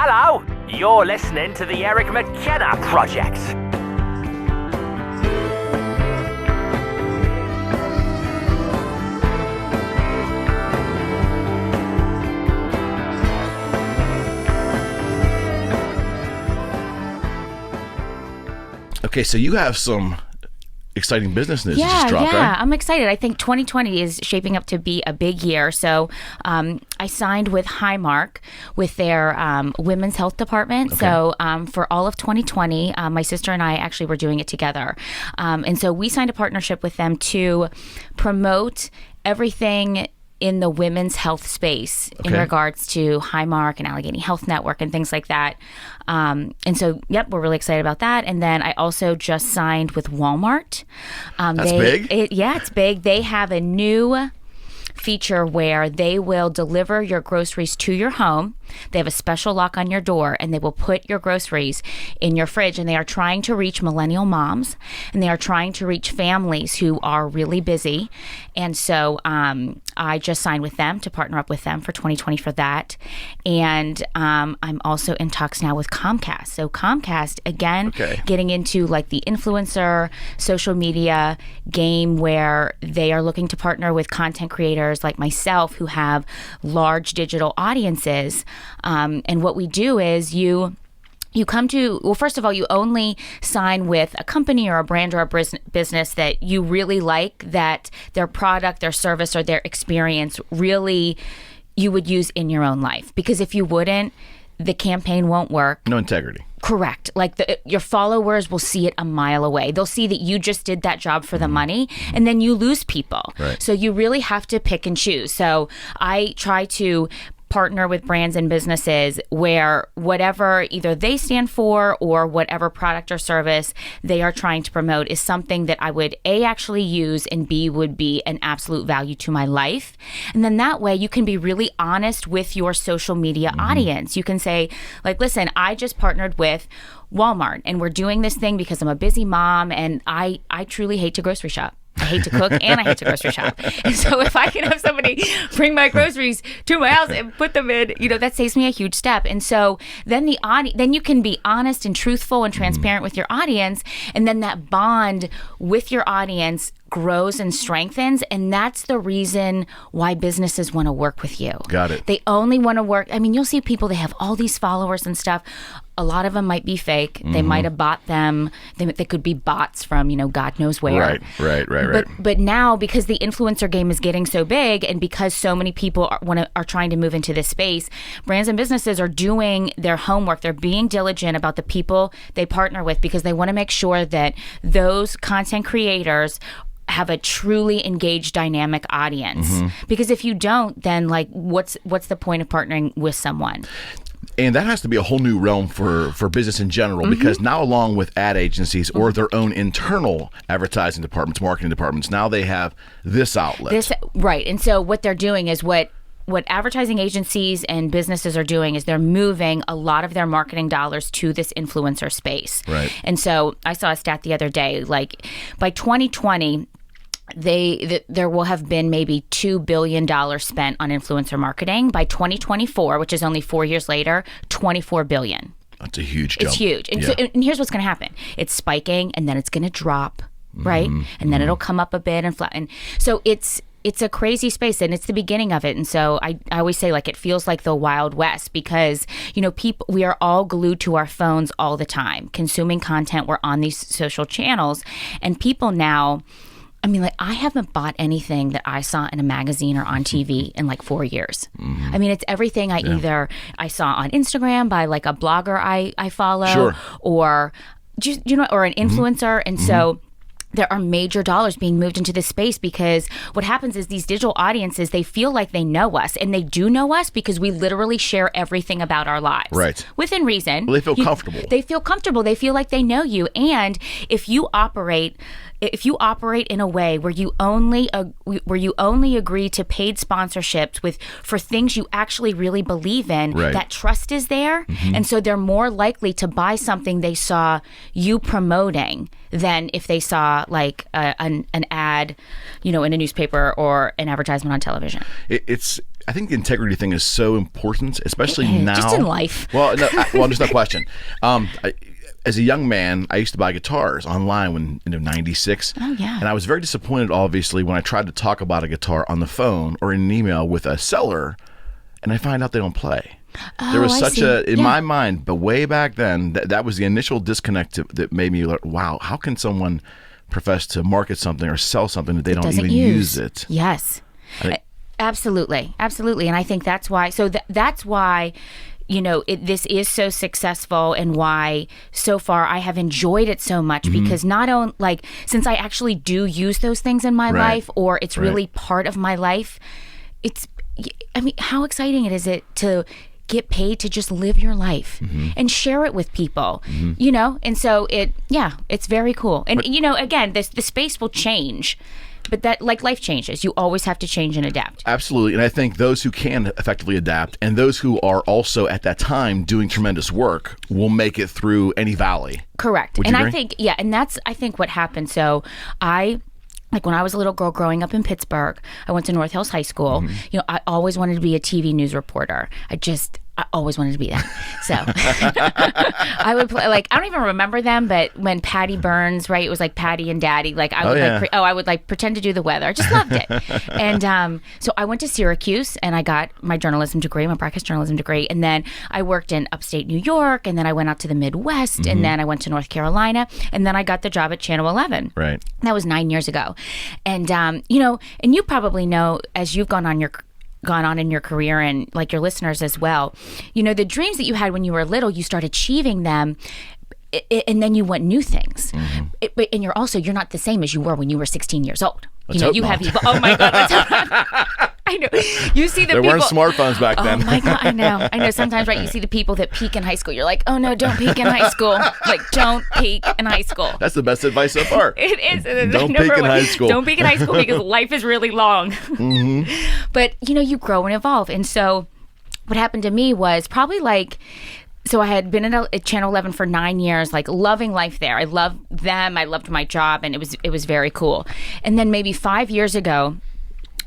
Hello, you're listening to the Eric McKenna Project. Okay, so you have some exciting business news just dropped, right? Yeah, I'm excited. I think 2020 is shaping up to be a big year. So I signed with Highmark with their women's health department. Okay. So for all of 2020, my sister and I actually were doing it together. And so we signed a partnership with them to promote everything in the women's health space in regards to Highmark and Allegheny Health Network and things like that. And so, we're really excited about that. And then I also just signed with Walmart. That's big? It's big. They have a new feature where they will deliver your groceries to your home. They have a special lock on your door, and they will put your groceries in your fridge. And they are trying to reach millennial moms, and they are trying to reach families who are really busy. And so I just signed with them to partner up with them for 2020 for that. And I'm also in talks now with Comcast. So Comcast, again, getting into like the influencer social media game where they are looking to partner with content creators like myself who have large digital audiences. And what we do is you come to, well, first of all, you only sign with a company or a brand or a business that you really like, that their product, their service, or their experience really you would use in your own life. Because if you wouldn't, the campaign won't work. No integrity. Correct. Like your followers will see it a mile away. They'll see that you just did that job for the money, and then you lose people. Right. So you really have to pick and choose. So I try to partner with brands and businesses where whatever either they stand for or whatever product or service they are trying to promote is something that I would A, actually use, and B, would be an absolute value to my life. And then that way you can be really honest with your social media audience. You can say, like, listen, I just partnered with Walmart and we're doing this thing because I'm a busy mom and I truly hate to grocery shop. I hate to cook and I hate to grocery shop. And so if I can have somebody bring my groceries to my house and put them in, that saves me a huge step. And so then then you can be honest and truthful and transparent with your audience. And then that bond with your audience grows and strengthens. And that's the reason why businesses want to work with you. Got it. They only want to work. I mean, you'll see people, they have all these followers and stuff. A lot of them might be fake. They might have bought them. They could be bots from, God knows where. Right. But now, because the influencer game is getting so big, and because so many people are trying to move into this space, brands and businesses are doing their homework. They're being diligent about the people they partner with because they want to make sure that those content creators have a truly engaged, dynamic audience. Because if you don't, then what's the point of partnering with someone? And that has to be a whole new realm for business in general, because now, along with ad agencies or their own internal advertising departments, marketing departments, now they have this outlet. Right. And so what they're doing is what advertising agencies and businesses are doing is they're moving a lot of their marketing dollars to this influencer space. Right. And so I saw a stat the other day, like by 2020, there will have been maybe $2 billion spent on influencer marketing. By 2024, which is only 4 years later, $24 billion. That's a huge jump. It's huge. And, and here's what's going to happen. It's spiking, and then it's going to drop, right? And then it'll come up a bit and flatten. So it's a crazy space, and it's the beginning of it. And so I always say, it feels like the Wild West because, people, we are all glued to our phones all the time, consuming content. We're on these social channels, and people now, I haven't bought anything that I saw in a magazine or on TV in 4 years. It's everything either I saw on Instagram by a blogger I follow, or or an influencer. And so there are major dollars being moved into this space because what happens is these digital audiences, they feel like they know us, and they do know us because we literally share everything about our lives. Right. Within reason. Well, they feel comfortable. They feel comfortable. They feel like they know you. And if you operate in a way where you only agree to paid sponsorships for things you actually really believe in, that trust is there. And so they're more likely to buy something they saw you promoting than if they saw like an ad, in a newspaper or an advertisement on television. I think the integrity thing is so important, especially now. Just in life. Well, there's no question. As a young man, I used to buy guitars online in '96. Oh, yeah. And I was very disappointed, obviously, when I tried to talk about a guitar on the phone or in an email with a seller, and I find out they don't play. There was such in my mind, but way back then, that was the initial disconnect that made me like, wow, how can someone profess to market something or sell something that they don't even use it? Yes. Absolutely. And I think that's why. So that's why, this is so successful, and why so far I have enjoyed it so much, because not only since I actually do use those things in my life, or it's really part of my life, how exciting is it to get paid to just live your life and share it with people, and so it's very cool. And again, the space will change, but that, like life changes, you always have to change and adapt. Absolutely. And I think those who can effectively adapt, and those who are also at that time doing tremendous work, will make it through any valley. Correct. Would you agree? I think, and that's, I think, what happened. So when I was a little girl growing up in Pittsburgh, I went to North Hills High School. I always wanted to be a TV news reporter. I always wanted to be that. So I would play, I don't even remember them, but when Patty Burns, right, it was like Patty and Daddy, I would pretend to do the weather. I just loved it. And so I went to Syracuse, and I got my journalism degree, my broadcast journalism degree. And then I worked in upstate New York, and then I went out to the Midwest, and then I went to North Carolina, and then I got the job at Channel 11. Right. That was 9 years ago. And, and you probably know, as you've gone on in your career, and your listeners as well, the dreams that you had when you were little, you start achieving them, and then you want new things. And you're not the same as you were when you were 16 years old. Oh my God, I know. You see the people. There weren't smartphones back then. Oh my God, I know. Sometimes, right, you see the people that peak in high school. You're like, oh no, don't peak in high school. Don't peak in high school. That's the best advice so far. It is. Don't peak in high school. Don't peak in high school, because life is really long. But, you grow and evolve. And so what happened to me was probably so I had been at Channel 11 for 9 years, loving life there. I loved them. I loved my job, and it was very cool. And then maybe 5 years ago,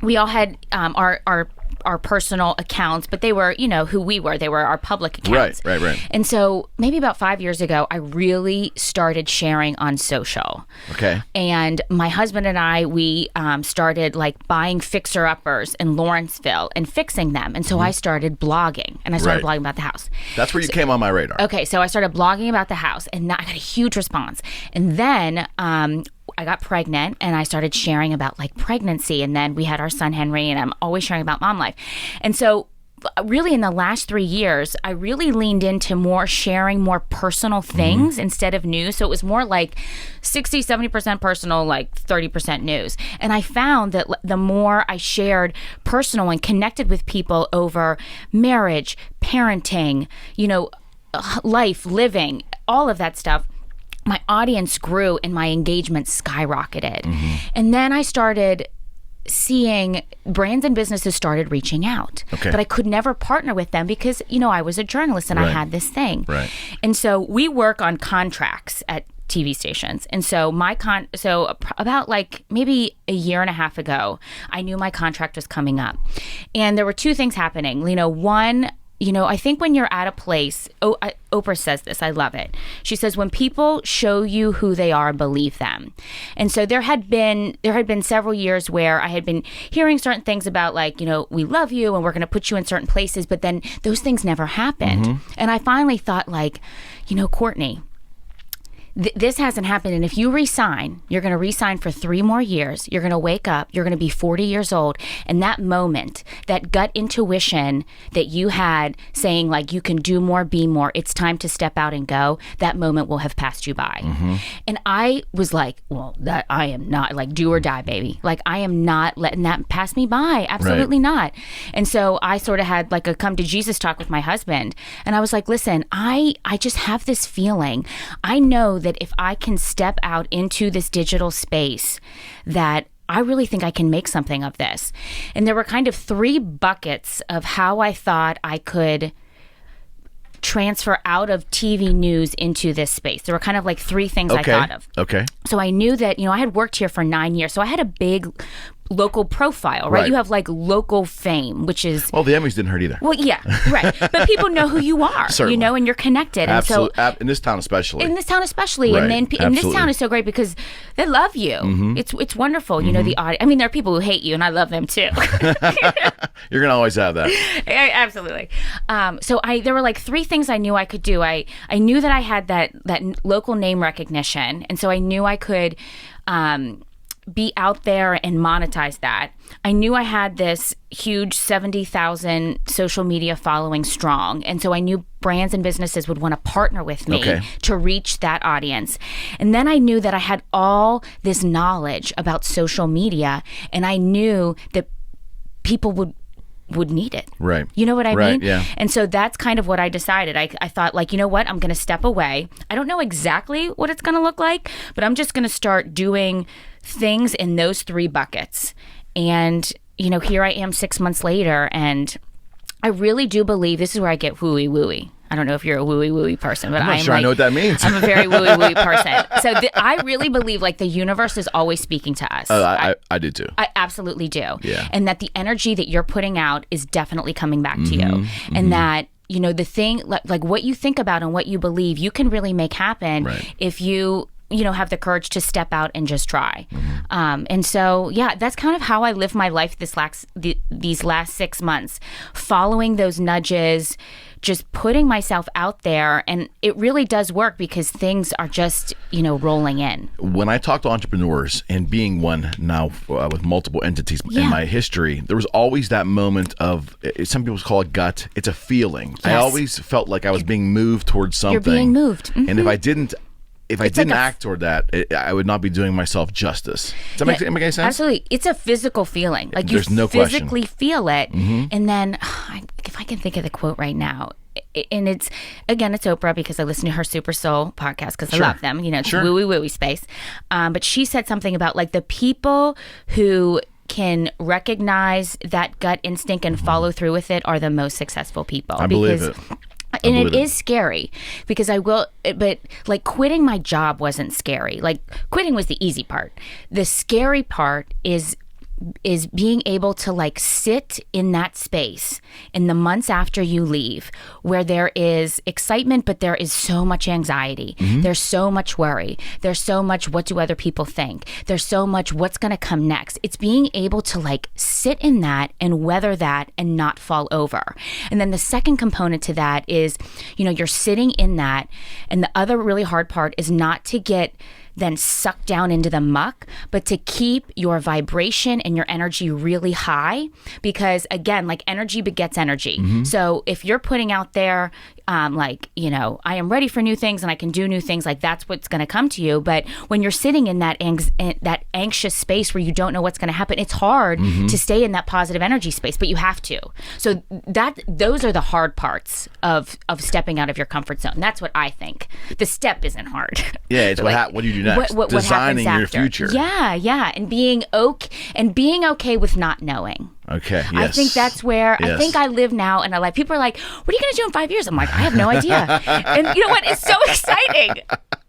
we all had our personal accounts, but they were, who we were. They were our public accounts. Right. And so maybe about 5 years ago, I really started sharing on social. Okay. And my husband and I, we started buying fixer-uppers in Lawrenceville and fixing them. And so I started blogging, and I started blogging about the house. That's where you came on my radar. Okay, so I started blogging about the house, and I got a huge response. And then I got pregnant, and I started sharing about pregnancy, and then we had our son Henry, and I'm always sharing about mom life. And so really in the last 3 years, I really leaned into more sharing more personal things instead of news. So it was more 60-70% personal, 30% news. And I found that the more I shared personal and connected with people over marriage, parenting, life, living, all of that stuff, my audience grew and my engagement skyrocketed. And then I started seeing brands and businesses started reaching out. But I could never partner with them because, I was a journalist and I had this thing. And so we work on contracts at TV stations. And so about maybe a year and a half ago, I knew my contract was coming up. And there were two things happening. One, I think when you're at a place, Oprah says this, I love it. She says, when people show you who they are, believe them. And so there had been several years where I had been hearing certain things about we love you and we're going to put you in certain places, but then those things never happened. And I finally thought Courtney, this hasn't happened. And if you resign, you're going to resign for 3 more years. You're going to wake up. You're going to be 40 years old. And that moment, that gut intuition that you had saying you can do more, be more, it's time to step out and go, that moment will have passed you by. And I was that I am not do or die, baby. I am not letting that pass me by. Absolutely not. And so I sort of had a come to Jesus talk with my husband. And I was listen, I just have this feeling. I know that if I can step out into this digital space, that I really think I can make something of this. And there were kind of 3 buckets of how I thought I could transfer out of TV news into this space. There were kind of like three things I thought of. Okay. So I knew that, I had worked here for 9 years. So I had a big local profile, right? You have like local fame, which is... Well, the Emmys didn't hurt either. Well, yeah, right. But people know who you are, Certainly. and you're connected. Absolutely. And so, in this town especially. In this town especially. Right. And then in this Absolutely. town is so great because they love you. It's wonderful. The audience. I mean, there are people who hate you, and I love them too. You're going to always have that. Absolutely. So there were like three things I knew I could do. I knew that I had that local name recognition, and so I knew I could be out there and monetize that. I knew I had this huge 70,000 social media following strong. And so I knew brands and businesses would want to partner with me to reach that audience. And then I knew that I had all this knowledge about social media, and I knew that people would need it. Right. You know what I mean? Yeah. And so that's kind of what I decided. I thought, like, you know what? I'm going to step away. I don't know exactly what it's going to look like, but I'm just going to start doing things in those three buckets. And, here I am 6 months later, and I really do believe this is where I get wooey. I don't know if you're a wooey person, but I'm not sure I know what that means. I'm a very wooey person. So I really believe like the universe is always speaking to us. I do too. I absolutely do. Yeah. And that the energy that you're putting out is definitely coming back to you. And that, the thing, like what you think about and what you believe, you can really make happen if you have the courage to step out and just try. And so, that's kind of how I live my life these last 6 months, following those nudges, just putting myself out there. And it really does work because things are just, rolling in. When I talk to entrepreneurs, and being one now with multiple entities in my history, there was always that moment of, some people call it gut. It's a feeling. Yes. I always felt like I was being moved towards something. You're being moved. And if I didn't act toward that, I would not be doing myself justice. Does that make any sense? Absolutely. It's a physical feeling. Like There's you no physically feel it. And then, if I can think of the quote right now, and it's Oprah, because I listen to her Super Soul podcast because I love them. It's wooey space. But she said something about like the people who can recognize that gut instinct and follow through with it are the most successful people. I believe it. And it is scary because but like quitting my job wasn't scary. Like quitting was the easy part. The scary part is being able to like sit in that space in the months after you leave, where there is excitement, but there is so much anxiety. There's so much worry. There's so much, what do other people think? There's so much, what's going to come next? It's being able to like sit in that and weather that and not fall over. And then the second component to that is, you're sitting in that. And the other really hard part is not to get then sucked down into the muck, but to keep your vibration and your energy really high, because again, like energy begets energy. So if you're putting out there, I am ready for new things and I can do new things, like that's what's going to come to you. But when you're sitting in that anxious space where you don't know what's going to happen, it's hard to stay in that positive energy space, but you have to. So those are the hard parts of stepping out of your comfort zone. That's what I think. The step isn't hard. Yeah, it's what do you do next? What Designing happens your after. future. Yeah, and being okay with not knowing. Okay. Yes. I think that's where I think I live now, and people are like, "What are you going to do in 5 years?" I'm like, "I have no idea." And you know what? It's so exciting.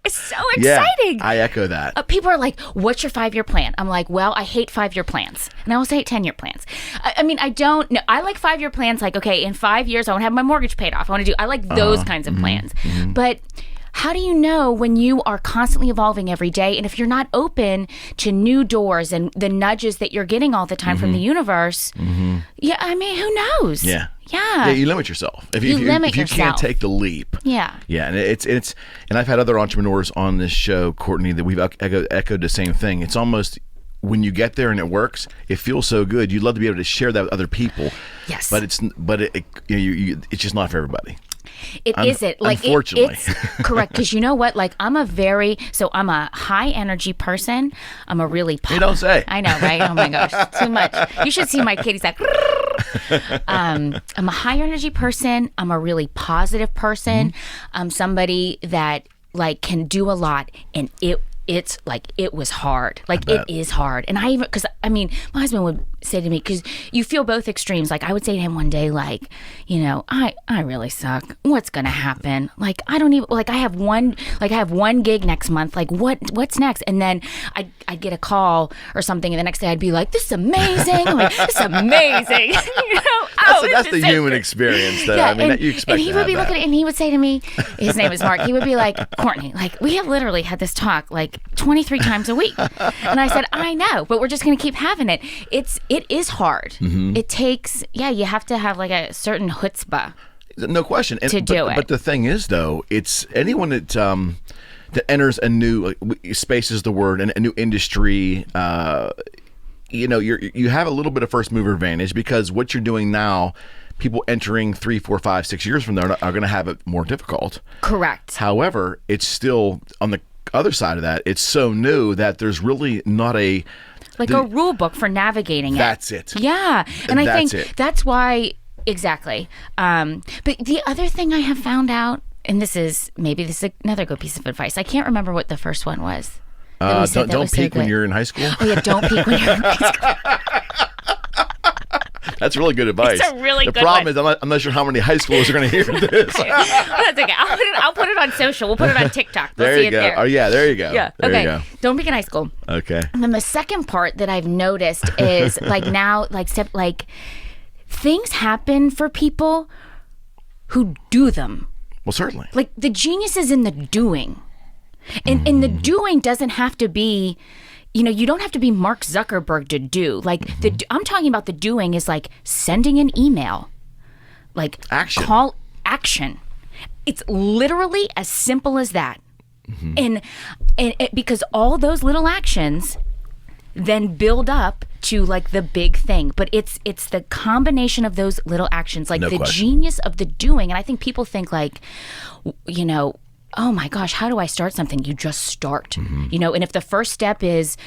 It's so exciting. Yeah, I echo that. People are like, "What's your 5-year plan?" I'm like, "Well, I hate 5-year plans, and I also hate 10-year plans." I mean, I don't know. I like 5-year plans. Like, okay, in 5 years, I want to have my mortgage paid off. I like those kinds of plans, but. How do you know when you are constantly evolving every day? And if you're not open to new doors and the nudges that you're getting all the time from the universe, who knows? Yeah, you limit yourself. If you can't take the leap. Yeah. And and I've had other entrepreneurs on this show, Courtney, that we've echoed the same thing. It's almost, when you get there and it works, it feels so good. You'd love to be able to share that with other people. Yes. But it's just not for everybody. It isn't. Like, unfortunately. It's correct. Because you know what? Like, I'm a high energy person. I'm a really... You don't say. I know, right? Oh my gosh. Too much. You should see my kitties like... I'm a high energy person. I'm a really positive person. I'm somebody that like can do a lot, and it was hard. Like, it is hard. And because my husband would say to me, because you feel both extremes. Like I would say to him one day, like, you know, I really suck. What's gonna happen? Like I don't even like I have one gig next month. Like what's next? And then I'd get a call or something, and the next day I'd be like, this is amazing. I'm like, this is amazing. You know, that's the human experience, though. Yeah, I mean, you expect. And he would be looking at, and he would say to me, his name is Mark. He would be like, Courtney, like we have literally had this talk like 23 times a week, and I said, I know, but we're just gonna keep having it. It is hard. It takes, you have to have like a certain chutzpah. No question. To do it. But the thing is, though, it's anyone that enters a new space is the word, and a new industry. You know, you have a little bit of first mover advantage because what you're doing now, people entering 3, 4, 5, 6 years from there are going to have it more difficult. Correct. However, it's still on the other side of that. It's so new that there's really not a rule book for navigating it. That's it. Yeah. And I think that's why, exactly. But the other thing I have found out, and this is another good piece of advice. I can't remember what the first one was. Don't peak when you're in high school. Oh yeah, don't peak when you're in high school. That's really good advice. It's a really good The problem is I'm not sure how many high schoolers are going to hear this. That's okay. I'll put it on social. We'll put it on TikTok. There you go. Oh yeah, there you go. Yeah. There okay. You go. Don't peak in high school. Okay. And then the second part that I've noticed is like now, like things happen for people who do them. Well, certainly. Like the genius is in the doing. And the doing doesn't have to be, you know, you don't have to be Mark Zuckerberg to do. Like I'm talking about the doing is like sending an email, like call action. It's literally as simple as that. And because all those little actions then build up to like the big thing, but it's the combination of those little actions, like the genius of the doing. And I think people think like, you know, oh my gosh, how do I start something? You just start, you know, and if the first step is,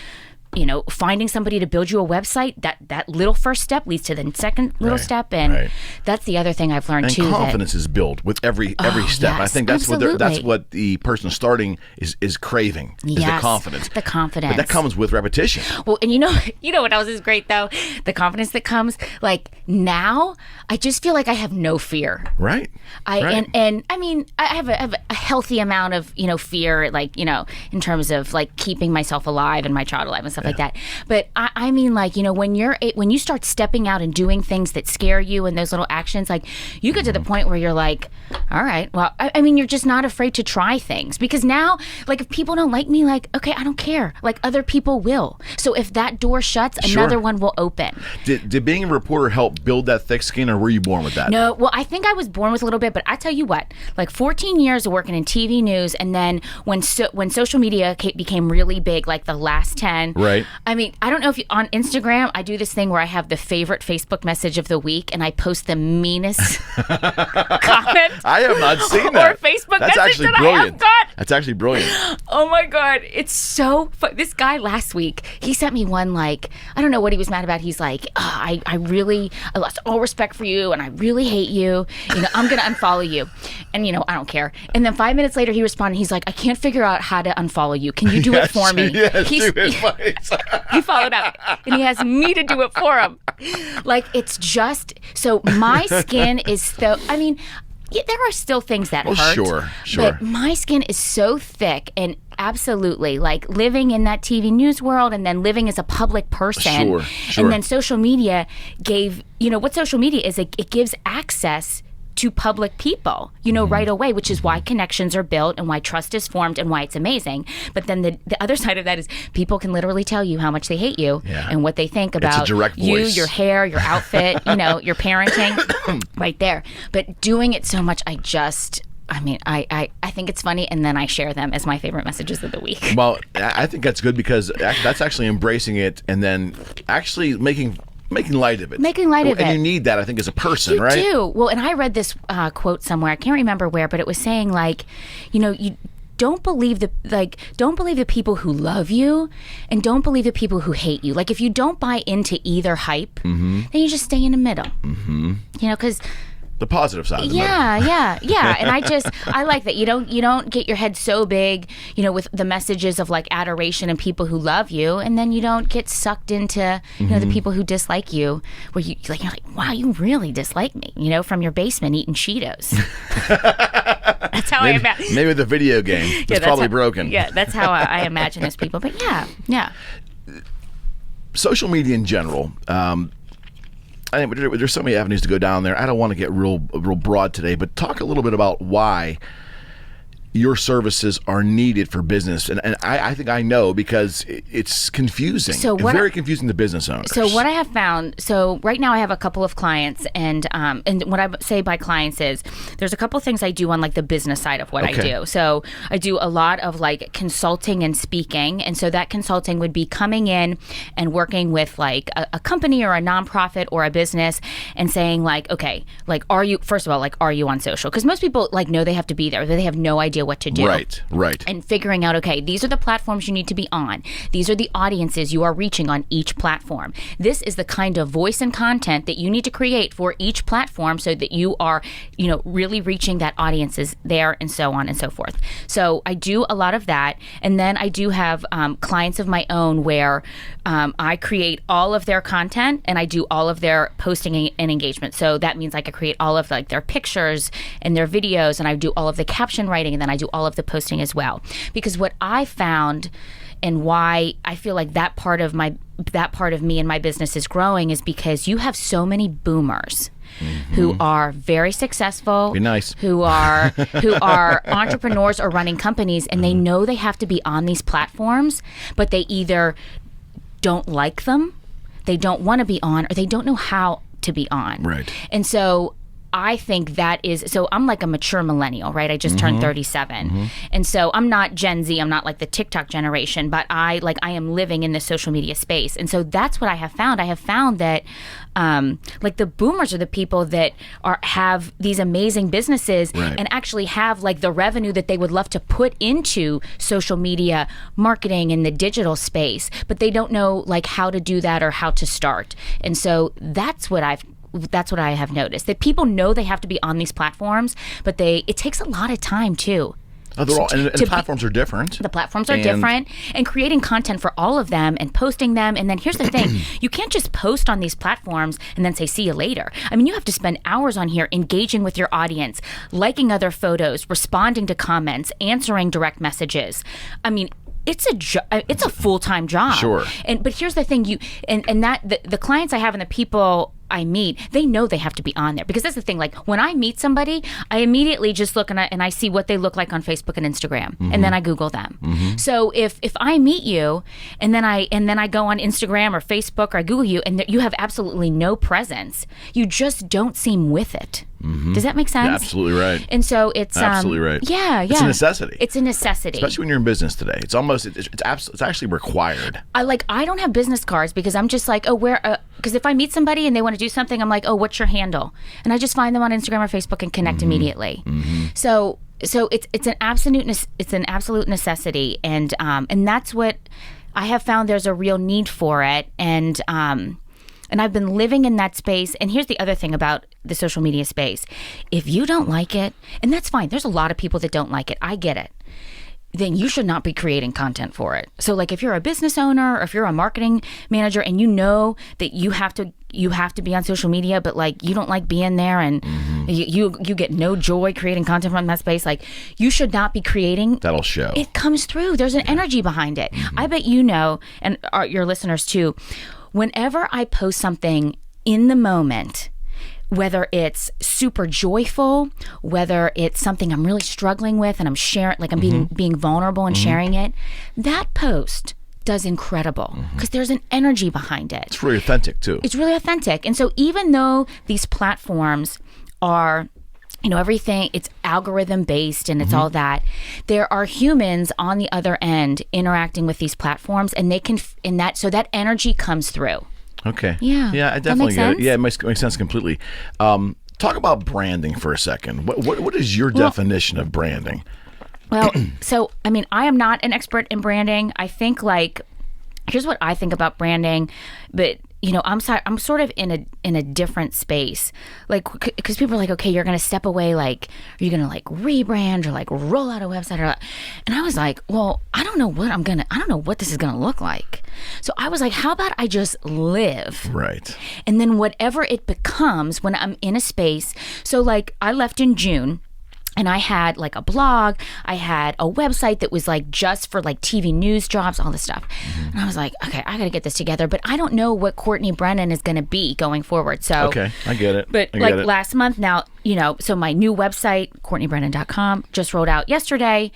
you know, finding somebody to build you a website, that little first step leads to the second little step. And that's the other thing I've learned too. And confidence is built with every step. Yes, I think that's what the person starting is craving, is the confidence. The confidence. But that comes with repetition. Well, and you know what else is great though? The confidence that comes, like now, I just feel like I have no fear. Right. And I mean, I have a healthy amount of, you know, fear, like, you know, in terms of like keeping myself alive and my child alive and stuff like that. But I mean, like, you know, when you start stepping out and doing things that scare you and those little actions, like you get to the point where you're like, all right, well, I mean, you're just not afraid to try things because now, like, if people don't like me, like, okay, I don't care. Like other people will. So if that door shuts, another one will open. Did being a reporter help build that thick skin, or were you born with that? No, well, I think I was born with a little bit, but I tell you what, like 14 years of working in TV news, and then when social media became really big, like the last 10. Right. I mean, I don't know if on Instagram, I do this thing where I have the favorite Facebook message of the week, and I post the meanest comment. I have not seen that. Or Facebook That's message actually that brilliant. I have got. That's actually brilliant. Oh my God, it's so fun. This guy last week, he sent me one like, I don't know what he was mad about. He's like, I lost all respect for you, and I really hate you. You know, I'm gonna unfollow you, and you know, I don't care. And then 5 minutes later, he responded. He's like, I can't figure out how to unfollow you. Can you do it for me? Yes, he followed up, and he has me to do it for him. Like it's just so my skin is so. I mean. Yeah, there are still things that hurt. Sure. But my skin is so thick, and absolutely, like living in that TV news world and then living as a public person. Sure. And then social media gave, you know, what social media is, it gives access to public people, you know, right away, which is why connections are built and why trust is formed and why it's amazing. But then the other side of that is people can literally tell you how much they hate you and what they think about you, your hair, your outfit, you know, your parenting right there. But doing it so much, I think it's funny, and then I share them as my favorite messages of the week. Well, I think that's good because that's actually embracing it and then actually making light of it. And you need that, I think, as a person, right? You do. Well, and I read this quote somewhere. I can't remember where, but it was saying, like, you know, you don't believe the people who love you, and don't believe the people who hate you. Like, if you don't buy into either hype, then you just stay in the middle. You know, because The positive side of the yeah. And I like that. You don't get your head so big, with the messages of like adoration and people who love you, and then you don't get sucked into, the people who dislike you, where you're like, wow, you really dislike me, from your basement eating Cheetos. That's how I imagine. Maybe the video game. It's probably broken. Yeah, that's how I imagine those people. But yeah. Social media in general. I think there's so many avenues to go down there. I don't want to get real broad today, but talk a little bit about why your services are needed for business. And I think I know because it's confusing. It's very confusing to business owners. So what I have found, right now I have a couple of clients, and what I say by clients is there's a couple of things I do on like the business side of what I do. So I do a lot of like consulting and speaking. And so that consulting would be coming in and working with like a company or a nonprofit or a business and saying like, okay, like are you on social? Because most people like know they have to be there, but they have no idea what to do. Right. And figuring out, okay, these are the platforms you need to be on. These are the audiences you are reaching on each platform. This is the kind of voice and content that you need to create for each platform so that you are, really reaching that audiences there and so on and so forth. So I do a lot of that. And then I do have clients of my own where I create all of their content and I do all of their posting and engagement. So that means like I create all of like their pictures and their videos, and I do all of the caption writing, and then I do all of the posting as well. Because what I found and why I feel like that part of me and my business is growing is because you have so many boomers who are very successful, be nice, who are entrepreneurs or running companies, and they know they have to be on these platforms, but they either don't like them, they don't want to be on, or they don't know how to be on. Right. And so I think so I'm like a mature millennial, right? I just turned 37. And so I'm not Gen Z, I'm not like the TikTok generation, but I am living in the social media space. And so that's what I have found. I have found that like the boomers are the people that have these amazing businesses and actually have like the revenue that they would love to put into social media marketing in the digital space, but they don't know like how to do that or how to start. And so that's what I have noticed, that people know they have to be on these platforms, but it takes a lot of time too. And platforms are different. The platforms are different, and creating content for all of them and posting them. And then here's the thing, you can't just post on these platforms and then say, see you later. I mean, you have to spend hours on here engaging with your audience, liking other photos, responding to comments, answering direct messages. I mean, it's a full-time job. Sure. But here's the thing, the clients I have and the people I meet, they know they have to be on there, because that's the thing. Like when I meet somebody, I immediately just look and I see what they look like on Facebook and Instagram, and then I Google them. So if I meet you and then I go on Instagram or Facebook or I Google you and you have absolutely no presence, you just don't seem with it. Does that make sense? Yeah, absolutely right. And so it's absolutely right. Yeah. It's a necessity. It's a necessity, especially when you're in business today. It's actually required. I don't have business cards because I'm just like, because if I meet somebody and they want to do something, I'm like, oh, what's your handle? And I just find them on Instagram or Facebook and connect immediately. So it's an absolute necessity, and that's what I have found. There's a real need for it, and I've been living in that space. And here's the other thing about the social media space: if you don't like it, and that's fine. There's a lot of people that don't like it. I get it. Then you should not be creating content for it. So like if you're a business owner or if you're a marketing manager and you know that you have to be on social media, but like you don't like being there and you get no joy creating content from that space, like you should not be creating. That'll show. It comes through. There's an energy behind it. I bet you know, and your listeners too, whenever I post something in the moment, whether it's super joyful, whether it's something I'm really struggling with and I'm sharing, like I'm being vulnerable and sharing it, that post does incredible because there's an energy behind it. It's really authentic too. It's really authentic. And so even though these platforms are, everything, it's algorithm based and it's all that, there are humans on the other end interacting with these platforms, and they can, so that energy comes through. Okay. Yeah. Yeah, I definitely get it. Yeah, it makes sense completely. Talk about branding for a second. What is your definition of branding? Well, so, I mean, I am not an expert in branding. I think here's what I think about branding, but I'm sorry, I'm sort of in a different space, like, because people are like, okay, you're going to step away, like, are you going to like rebrand or like roll out a website and I was like, well, I don't know what this is going to look like. So I was like, how about I just live? Right. And then whatever it becomes when I'm in a space. So like I left in June. And I had like a blog, I had a website that was like just for like TV news jobs, all this stuff. And I was like, okay, I got to get this together. But I don't know what Courtney Brennan is going to be going forward. So okay, I get it. But last month now, so my new website, CourtneyBrennan.com, just rolled out yesterday.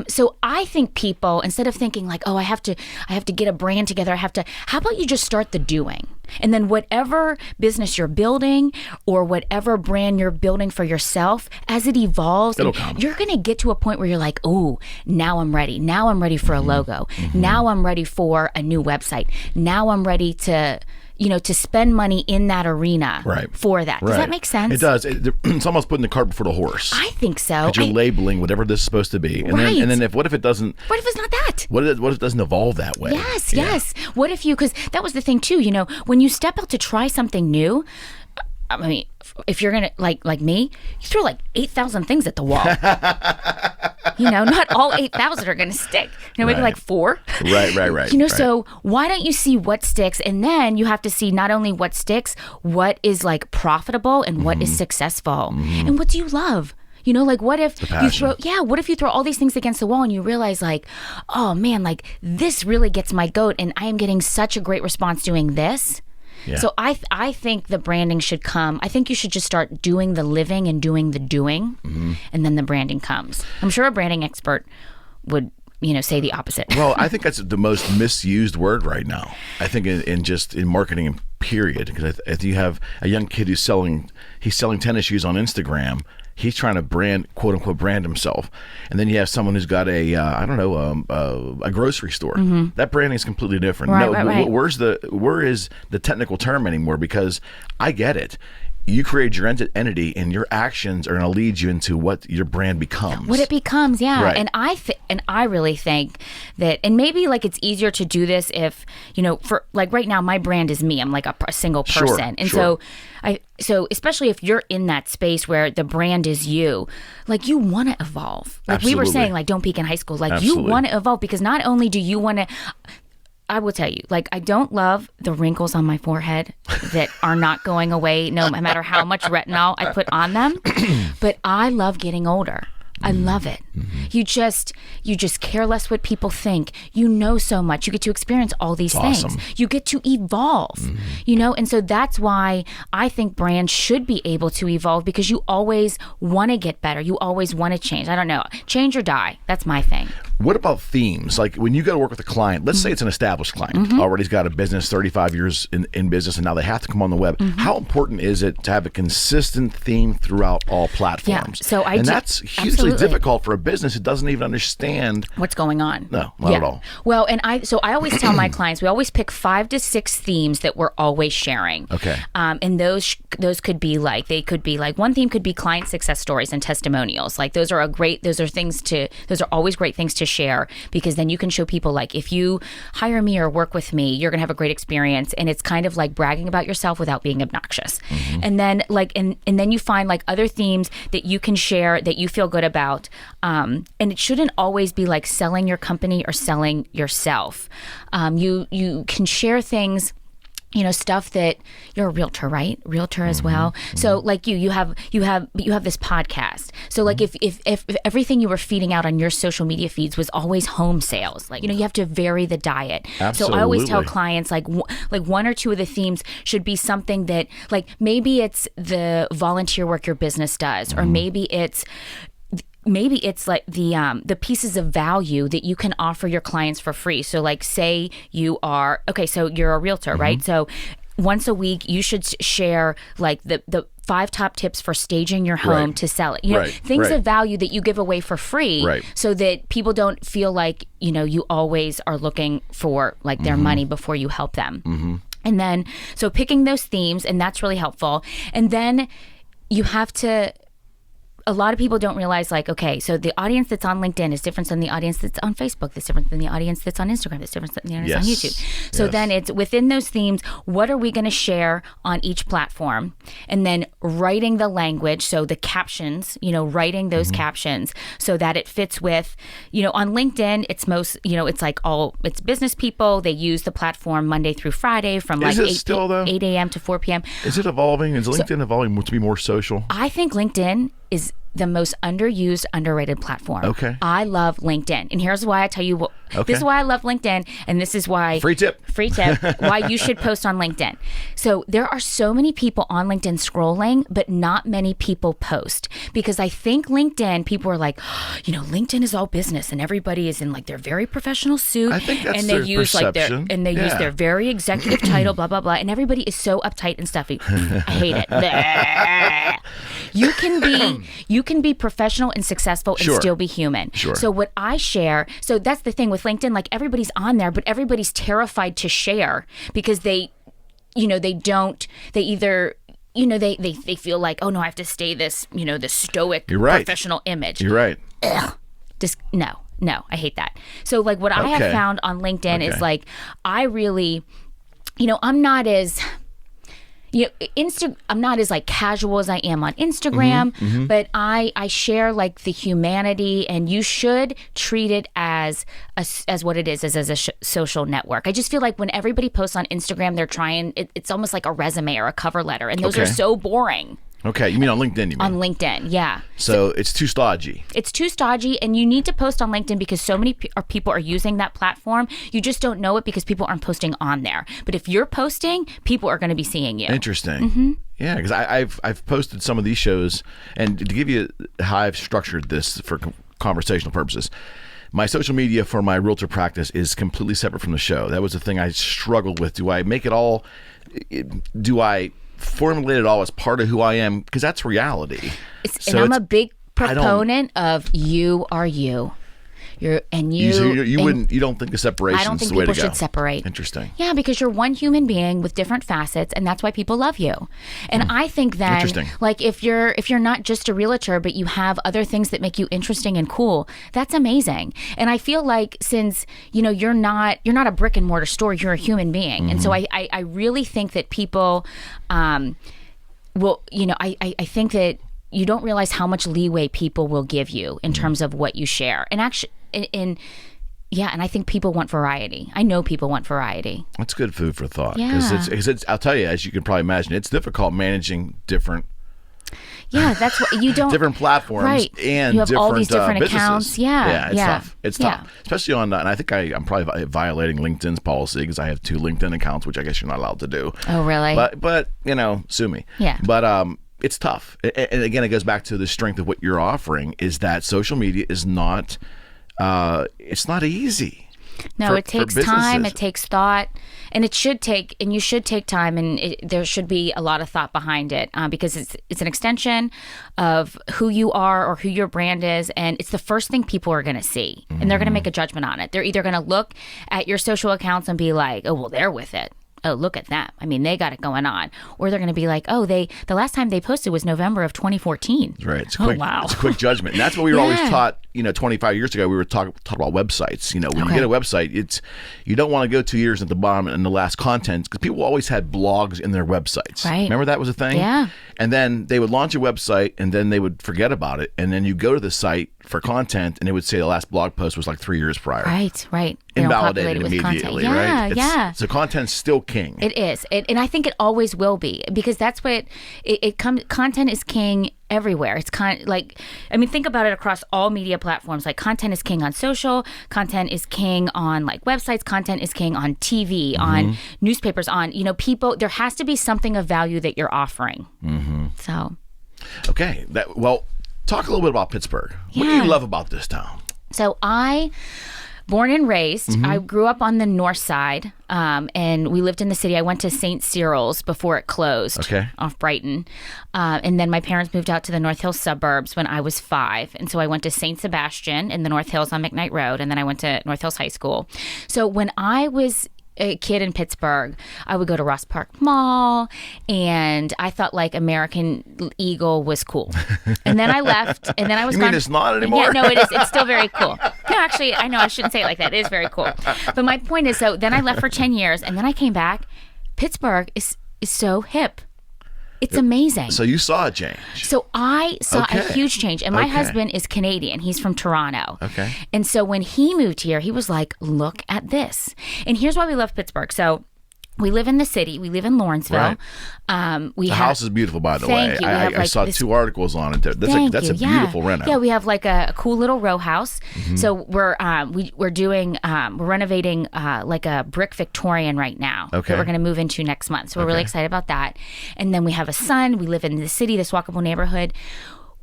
So I think people, instead of thinking like, oh, I have to get a brand together, how about you just start the doing? And then whatever business you're building or whatever brand you're building for yourself, as it evolves, you're going to get to a point where you're like, oh, now I'm ready. Now I'm ready for a logo. Now I'm ready for a new website. Now I'm ready to spend money in that arena for that. Does that make sense? It does. It's almost putting the cart before the horse. I think so. You're labeling whatever this is supposed to be. And then what if it doesn't? What if it's not that? What if it doesn't evolve that way? Yes. What if because that was the thing too, when you step out to try something new, I mean, if you're going to, like me, you throw like 8,000 things at the wall. Not all 8,000 are going to stick. Maybe like 4. Right. So why don't you see what sticks? And then you have to see not only what sticks, what is like profitable and what is successful. And what do you love? What if you throw all these things against the wall and you realize like, oh man, like this really gets my goat and I am getting such a great response doing this. Yeah. So I think the branding should come. I think you should just start doing the living and doing the doing, and then the branding comes. I'm sure a branding expert would, say the opposite. Well, I think that's the most misused word right now. I think in marketing, period. Because if you have a young kid who's selling tennis shoes on Instagram. He's trying to brand, quote unquote, brand himself, and then you have someone who's got a grocery store. That branding is completely different. Right. Where is the technical term anymore? Because I get it. You create your entity, and your actions are going to lead you into what your brand becomes. What it becomes, yeah. Right. And I really think that, and maybe like it's easier to do this if for like right now, my brand is me. I'm like a single person, and so especially if you're in that space where the brand is you, like you want to evolve. Like we were saying, like don't peak in high school. Like you want to evolve because not only do you want to. I will tell you, like, I don't love the wrinkles on my forehead that are not going away no matter how much retinol I put on them. But I love getting older. I love it. You just care less what people think. So much. You get to experience all these things. You get to evolve, and so that's why I think brands should be able to evolve because you always want to get better. You always want to change. I don't know. Change or die. That's my thing. What about themes? Like when you go to work with a client, let's say it's an established client, already's got a business, 35 years in business, and now they have to come on the web. How important is it to have a consistent theme throughout all platforms? Yeah. So that's hugely difficult for a business that doesn't even understand what's going on. No, not at all. Well, and I always tell my clients, we always pick 5 to 6 themes that we're always sharing. Okay. And those could be like, one theme could be client success stories and testimonials. Like those are always great things to share because then you can show people like, if you hire me or work with me, you're going to have a great experience. And it's kind of like bragging about yourself without being obnoxious. And then and then you find like other themes that you can share that you feel good about. And it shouldn't always be like selling your company or selling yourself. You can share things, stuff that you're a realtor, right? Realtor as well. So like you have this podcast. So like if everything you were feeding out on your social media feeds was always home sales, like, you have to vary the diet. Absolutely. So I always tell clients like 1 or 2 of the themes should be something that like, maybe it's the volunteer work your business does, or maybe it's like the pieces of value that you can offer your clients for free. So like say you're a realtor, right? So once a week you should share like the 5 top tips for staging your home to sell it. Things of value that you give away for free so that people don't feel like, you always are looking for like their money before you help them. And then, so picking those themes, and that's really helpful. And then you have to a lot of people don't realize, like, okay, so the audience that's on LinkedIn is different than the audience that's on Facebook, that's different than the audience that's on Instagram, that's different than the audience on YouTube. So then it's within those themes, what are we going to share on each platform? And then writing the language, so the captions, writing those captions so that it fits with, on LinkedIn, it's it's business people. They use the platform Monday through Friday from like 8 a.m. to 4 p.m. Is it evolving? Is LinkedIn evolving to be more social? I think LinkedIn is the most underused, underrated platform. Okay. I love LinkedIn. And here's why I tell you this is why I love LinkedIn, and this is why free tip, why you should post on LinkedIn. So there are so many people on LinkedIn scrolling, but not many people post, because I think LinkedIn, people are like, LinkedIn is all business and everybody is in like their very professional suit. I think that's and they their use perception. Use their very executive title, blah blah blah, and everybody is so uptight and stuffy. I hate it. You can be professional and successful and still be human. Sure. So what I share, so that's the thing with LinkedIn, like everybody's on there, but everybody's terrified to share because they feel like, oh no, I have to stay this, this stoic professional image. You're right. Ugh. Just no, I hate that. So like what I have found on LinkedIn is like, I really, I'm not as, I'm not as like casual as I am on Instagram, but I share like the humanity, and you should treat it as what it is, as a social network. I just feel like when everybody posts on Instagram, they're trying, it's almost like a resume or a cover letter, and those are so boring. Okay, you mean on LinkedIn, you mean? On LinkedIn, yeah. So it's too stodgy. It's too stodgy, and you need to post on LinkedIn because so many people are using that platform. You just don't know it because people aren't posting on there. But if you're posting, people are going to be seeing you. Interesting. Yeah, because I've posted some of these shows, and to give you how I've structured this for conversational purposes, my social media for my realtor practice is completely separate from the show. That was the thing I struggled with. Do I make it all? Do I formulate it all as part of who I am? Because that's reality. And I'm a big proponent of you are you. You don't think the separation I don't is think the way to go? people should separate. Interesting. Yeah, because you're one human being with different facets, and that's why people love you. And I think then, like if you're not just a realtor, but you have other things that make you interesting and cool, that's amazing. And I feel like since you're not a brick and mortar store, you're a human being, and so I really think that people, I think that you don't realize how much leeway people will give you in terms of what you share. And actually, and I think people want variety. I know people want variety. That's good food for thought. Yeah. Because it's, I'll tell you, as you can probably imagine, it's difficult managing different. Yeah, that's what you don't. Different platforms, right? And you have all these different businesses. Accounts. Yeah, it's tough. It's tough, especially on. And I think I'm probably violating LinkedIn's policy because I have 2 LinkedIn accounts, which I guess you're not allowed to do. Oh, really? But sue me. Yeah. But it's tough, and again, it goes back to the strength of what you're offering. Is that social media is not. It's not easy. No, it takes time. It takes thought, and you should take time, and there should be a lot of thought behind it because it's an extension of who you are or who your brand is, and it's the first thing people are going to see, and they're going to make a judgment on it. They're either going to look at your social accounts and be like, "Oh, well, they're with it. Oh, look at that. I mean, they got it going on." Or they're going to be like, "Oh, the last time they posted was November of 2014. Right. It's a quick judgment. And that's what we were always taught, 25 years ago. We were taught about websites. When you get a website, you don't want to go 2 years at the bottom and the last content, because people always had blogs in their websites. Right. Remember that was a thing? Yeah. And then they would launch a website and then they would forget about it. And then you go to the site for content and it would say the last blog post was like 3 years prior. Right. Invalidated immediately, right? Yeah. So content's still king. It is. And I think it always will be, because that's what content is king everywhere. It's think about it across all media platforms. Like, content is king on social, content is king on like websites, content is king on TV, on newspapers, on, people. There has to be something of value that you're offering. So. Okay. Talk a little bit about Pittsburgh. What do you love about this town? So born and raised, I grew up on the north side, and we lived in the city. I went to St. Cyril's before it closed off Brighton. And then my parents moved out to the North Hills suburbs when I was 5. And so I went to St. Sebastian in the North Hills on McKnight Road, and then I went to North Hills High School. So when I was a kid in Pittsburgh, I would go to Ross Park Mall, and I thought like American Eagle was cool. And then I left, and then I was You mean it's not anymore? Yeah, no, it is. It's still very cool. No, actually, I know I shouldn't say it like that. It is very cool. But my point is, so then I left for 10 years, and then I came back. Pittsburgh is so hip. It's amazing. So you saw a change. So I saw a huge change. And my husband is Canadian. He's from Toronto. Okay. And so when he moved here, he was like, look at this. And here's why we love Pittsburgh. So we live in the city. We live in Lawrenceville. Right. The house is beautiful, by the way. You. I saw 2 articles on it. That's a beautiful reno. Yeah, we have like a cool little row house. Mm-hmm. So we're renovating like a brick Victorian right now that we're going to move into next month. So we're really excited about that. And then we have a son. We live in the city, this walkable neighborhood.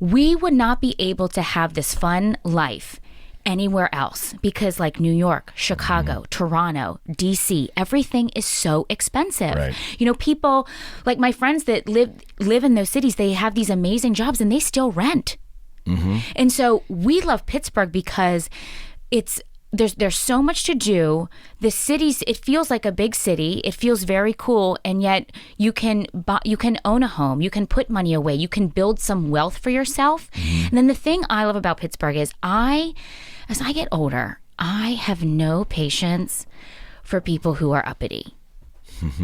We would not be able to have this fun life anywhere else because like New York, Chicago, Toronto, DC, everything is so expensive. Right. You know, people like my friends that live in those cities, they have these amazing jobs and they still rent. Mm-hmm. And so we love Pittsburgh because there's so much to do. The cities, it feels like a big city. It feels very cool, and yet you can own a home. You can put money away. You can build some wealth for yourself. Mm-hmm. And then the thing I love about Pittsburgh is as I get older, I have no patience for people who are uppity.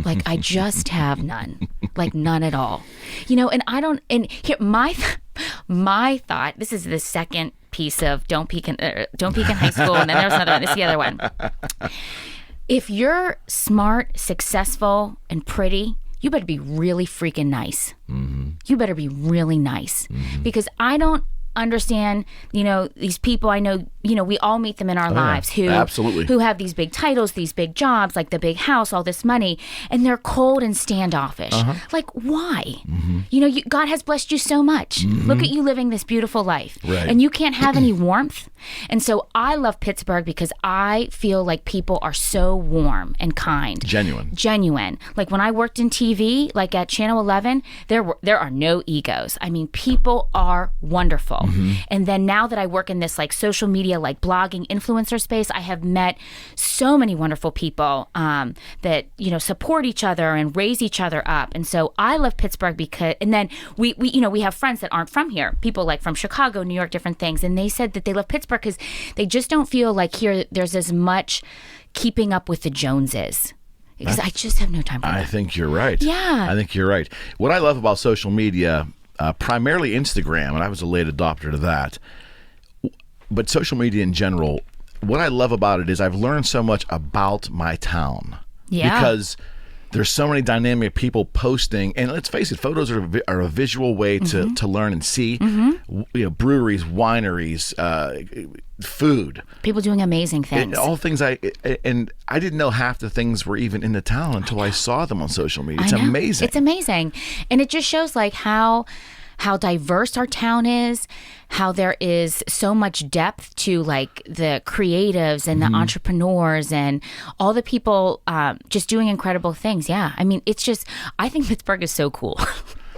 Like I just have none, like none at all. You know, and I don't. And here, my thought. This is the second piece of don't peak in high school, and then there's another one. This is the other one. If you're smart, successful, and pretty, you better be really freaking nice. Mm-hmm. You better be really nice because I don't understand, you know, these people I know, you know, we all meet them in our lives who have these big titles, these big jobs, like the big house, all this money, and they're cold and standoffish. Like, why? Mm-hmm. You know, God has blessed you so much. Mm-hmm. Look at you living this beautiful life. Right. And you can't have any warmth. And so I love Pittsburgh because I feel like people are so warm and kind. Genuine. Like when I worked in TV, like at Channel 11, there are no egos. I mean, people are wonderful. Mm-hmm. And then now that I work in this like social media, like blogging influencer space, I have met so many wonderful people that, you know, support each other and raise each other up. And so I love Pittsburgh because, and then we you know, we have friends that aren't from here, people like from Chicago, New York, different things. And they said that they love Pittsburgh because they just don't feel like here there's as much keeping up with the Joneses. Because I just have no time for that. I think you're right. Yeah. I think you're right. What I love about social media, primarily Instagram, and I was a late adopter to that, but social media in general, what I love about it is I've learned so much about my town. Yeah. Because there's so many dynamic people posting, and let's face it, photos are a visual way to learn and see. Mm-hmm. You know, breweries, wineries, food. People doing amazing things. All things I didn't know half the things were even in the town until I saw them on social media. It's amazing. It's amazing. And it just shows like how diverse our town is, how there is so much depth to like the creatives and the entrepreneurs and all the people just doing incredible things. Yeah. I mean, it's just, I think Pittsburgh is so cool.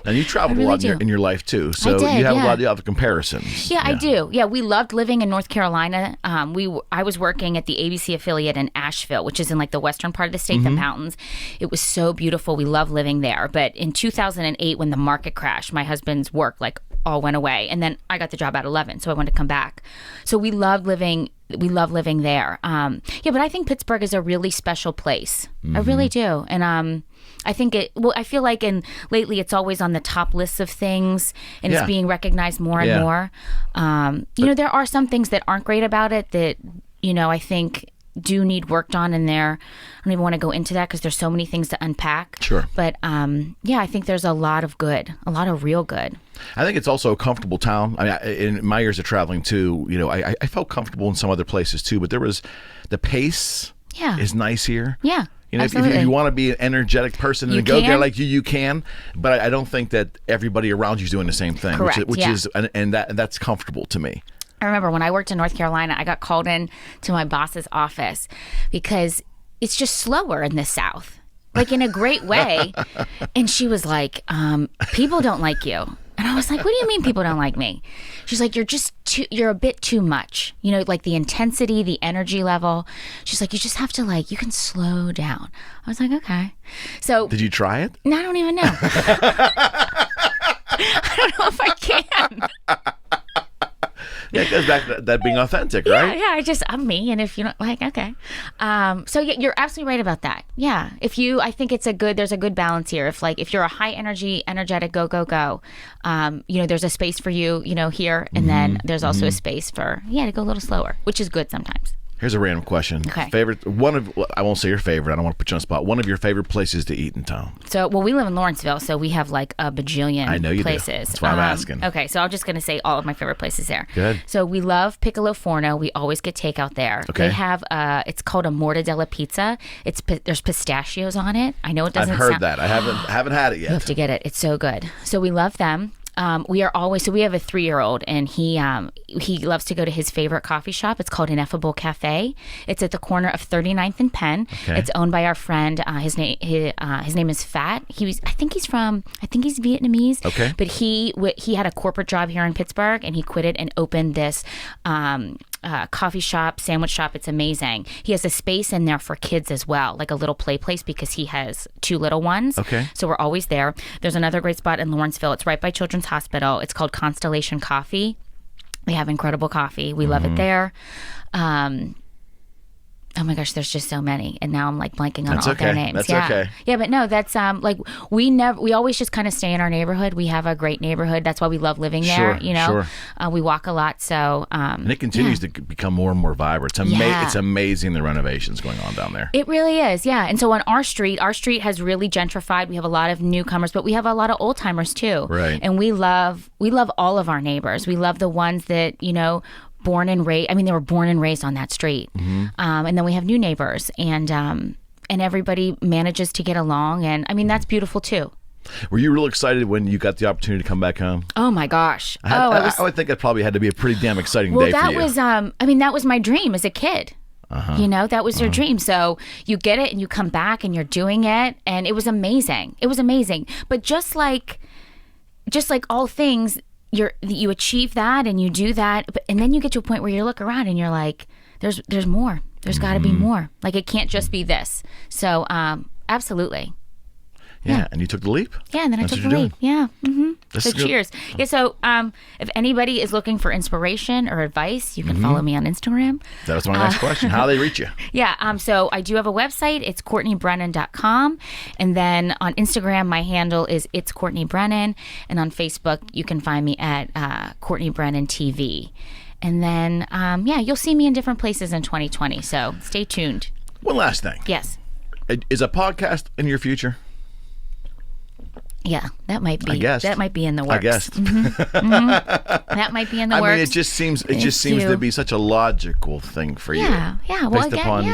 And you traveled a lot in your life too, so you have a lot of comparisons. Yeah, I do. Yeah, we loved living in North Carolina. I was working at the ABC affiliate in Asheville, which is in like the western part of the state, the mountains. It was so beautiful. We loved living there. But in 2008, when the market crashed, my husband's work like all went away, and then I got the job at 11, so I wanted to come back. So we loved living. We love living there. Yeah, but I think Pittsburgh is a really special place. I really do, and I think I feel like lately it's always on the top lists of things, and it's being recognized more and more. You know, there are some things that aren't great about it that, you know, I think do need worked on in there. I don't even want to go into that because there's so many things to unpack. Sure. But yeah, I think there's a lot of good, a lot of real good. I think it's also a comfortable town. I mean, in my years of traveling too, you know, I felt comfortable in some other places too, but there was the pace is nice here. Yeah. You know, if you want to be an energetic person and go get like you can, but I don't think that everybody around you is doing the same thing. Correct, which is that's comfortable to me. I remember when I worked in North Carolina, I got called in to my boss's office because it's just slower in the South, like in a great way. And she was like, people don't like you. And I was like, what do you mean people don't like me? She's like, you're a bit too much. You know, like the intensity, the energy level. She's like, you just have to you can slow down. I was like, okay. So. Did you try it? No, I don't even know. I don't know if I can. Yeah, it goes back to that being authentic, right? Yeah, I'm me, and if you don't okay. So yeah, you're absolutely right about that. Yeah, I think there's a good balance here. If you're a high energy, energetic, go, there's a space for you, here, and then there's also a space for, to go a little slower, which is good sometimes. Here's a random question. Okay. I won't say your favorite. I don't want to put you on the spot. One of your favorite places to eat in town. So, we live in Lawrenceville, so we have a bajillion I know you places. do. That's why I'm asking. Okay, so I'm just going to say all of my favorite places there. Good. So we love Piccolo Forno. We always get takeout there. Okay. They have, it's called a mortadella pizza. There's pistachios on it. I know it doesn't I've heard that. I haven't had it yet. You have to get it. It's so good. So we love them. We have a 3-year-old, and he loves to go to his favorite coffee shop. It's called Ineffable Cafe. It's at the corner of 39th and Penn. Okay. It's owned by our friend. His name is Fat. I think he's Vietnamese. Okay. But he had a corporate job here in Pittsburgh, and he quit it and opened this coffee shop, sandwich shop. It's amazing. He has a space in there for kids as well, like a little play place, because he has 2 little ones. Okay. So we're always there. There's another great spot in Lawrenceville. It's right by Children's Hospital. It's called Constellation Coffee. They have incredible coffee. We love it there. Oh my gosh, there's just so many, and now I'm blanking on all their names. That's yeah. okay. Yeah, but no, that's we always just kind of stay in our neighborhood. We have a great neighborhood. That's why we love living there. Sure. We walk a lot, so and it continues to become more and more vibrant. It's amazing the renovations going on down there. It really is, yeah. And so on our street has really gentrified. We have a lot of newcomers, but we have a lot of old timers too. Right. And we love all of our neighbors. We love the ones that born and raised. I mean, they were born and raised on that street. And then we have new neighbors, and everybody manages to get along. And I mean, that's beautiful too. Were you real excited when you got the opportunity to come back home? Oh my gosh! I would think it probably had to be a pretty damn exciting day for you. Well, that was my dream as a kid. That was your dream. So you get it, and you come back, and you're doing it, and it was amazing. It was amazing. But just like all things, you achieve that and you do that, and then you get to a point where you look around and you're like, there's more. There's got to be more. It can't just be this. So absolutely. Yeah, and you took the leap. Yeah, and then I took the leap. Yeah. So good. Cheers. Yeah. So if anybody is looking for inspiration or advice, you can follow me on Instagram. That was my next question. How do they reach you? Yeah. So I do have a website. It's CourtneyBrennan.com. And then on Instagram, my handle is It's Courtney Brennan. And on Facebook, you can find me at Courtney Brennan TV. And then, you'll see me in different places in 2020. So stay tuned. One last thing. Yes. Is a podcast in your future? Yeah, that might be. I guess. That might be in the works. I guess. That might be in the works. I mean, it just seems to be such a logical thing for you. Yeah. Well, based upon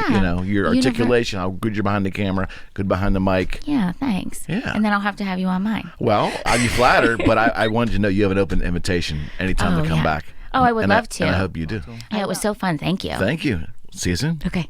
your articulation, how good you're behind the camera, good behind the mic. Yeah, thanks. Yeah. And then I'll have to have you on mine. Well, I'd be flattered, but I wanted to know you have an open invitation anytime to come back. Oh, I would love to. And I hope you do. Yeah, it was so fun. Thank you. Thank you. See you soon. Okay.